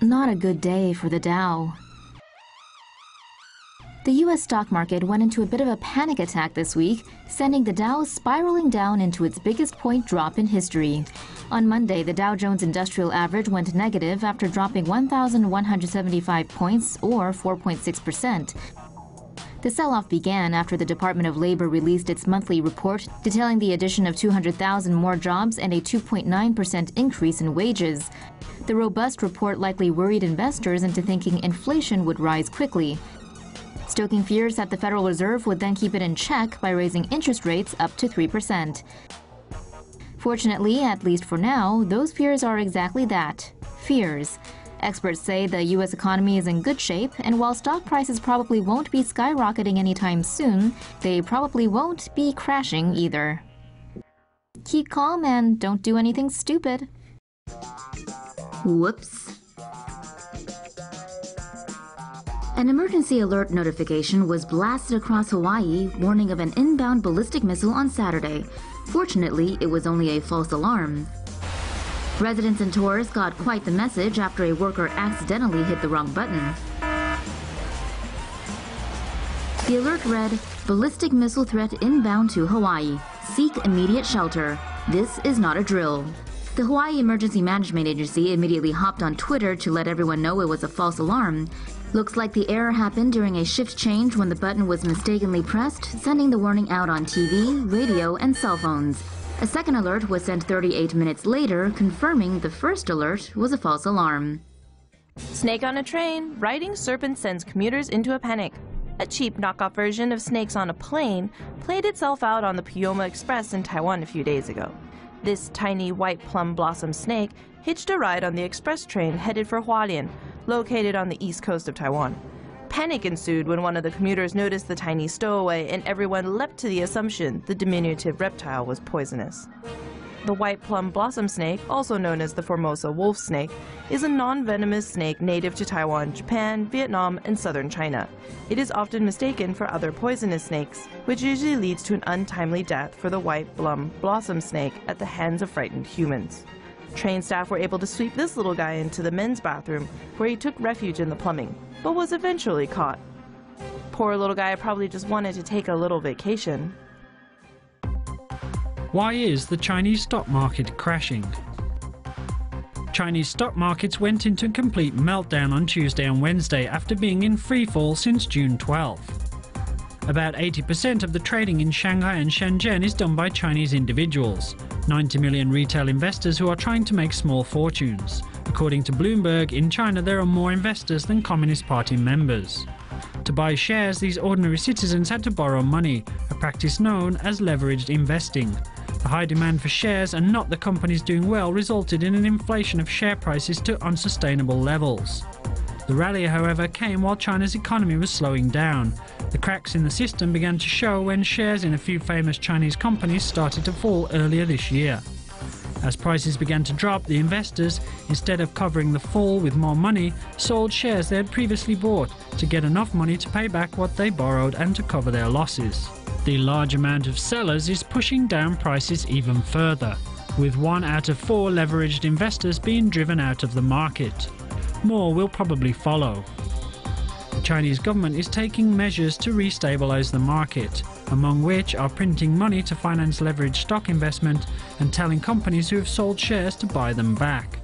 Not a good day for the Dow. The U.S. stock market went into a bit of a panic attack this week, sending the Dow spiraling down into its biggest point drop in history. On Monday, the Dow Jones Industrial Average went negative after dropping 1,175 points, or 4.6%. The sell-off began after the Department of Labor released its monthly report detailing the addition of 200,000 more jobs and a 2.9% increase in wages. The robust report likely worried investors into thinking inflation would rise quickly, stoking fears that the Federal Reserve would then keep it in check by raising interest rates up to 3%. Fortunately, at least for now, those fears are exactly that, fears. Experts say the U.S. economy is in good shape, and while stock prices probably won't be skyrocketing anytime soon, they probably won't be crashing either. Keep calm and don't do anything stupid. Whoops. An emergency alert notification was blasted across Hawaii, warning of an inbound ballistic missile on Saturday. Fortunately, it was only a false alarm. Residents and tourists got quite the message after a worker accidentally hit the wrong button. The alert read, "Ballistic missile threat inbound to Hawaii. Seek immediate shelter. This is not a drill." The Hawaii Emergency Management Agency immediately hopped on Twitter to let everyone know it was a false alarm. Looks like the error happened during a shift change when the button was mistakenly pressed, sending the warning out on TV, radio, and cell phones. A second alert was sent 38 minutes later, confirming the first alert was a false alarm. Snake on a train. Riding serpent sends commuters into a panic. A cheap knockoff version of Snakes on a Plane played itself out on the Pioma Express in Taiwan a few days ago. This tiny white plum blossom snake hitched a ride on the express train headed for Hualien, located on the east coast of Taiwan. Panic ensued when one of the commuters noticed the tiny stowaway, and everyone leapt to the assumption the diminutive reptile was poisonous. The white plum blossom snake, also known as the Formosa wolf snake, is a non-venomous snake native to Taiwan, Japan, Vietnam, and southern China. It is often mistaken for other poisonous snakes, which usually leads to an untimely death for the white plum blossom snake at the hands of frightened humans. Train staff were able to sweep this little guy into the men's bathroom, where he took refuge in the plumbing, but was eventually caught. Poor little guy probably just wanted to take a little vacation. Why is the Chinese stock market crashing? Chinese stock markets went into a complete meltdown on Tuesday and Wednesday after being in freefall since June 12. About 80% of the trading in Shanghai and Shenzhen is done by Chinese individuals, 90 million retail investors who are trying to make small fortunes. According to Bloomberg, in China there are more investors than Communist Party members. To buy shares, these ordinary citizens had to borrow money, a practice known as leveraged investing. The high demand for shares and not the companies doing well resulted in an inflation of share prices to unsustainable levels. The rally, however, came while China's economy was slowing down. The cracks in the system began to show when shares in a few famous Chinese companies started to fall earlier this year. As prices began to drop, the investors, instead of covering the fall with more money, sold shares they had previously bought to get enough money to pay back what they borrowed and to cover their losses. The large amount of sellers is pushing down prices even further, with 1 out of 4 leveraged investors being driven out of the market. More will probably follow. The Chinese government is taking measures to restabilize the market, among which are printing money to finance leveraged stock investment and telling companies who have sold shares to buy them back.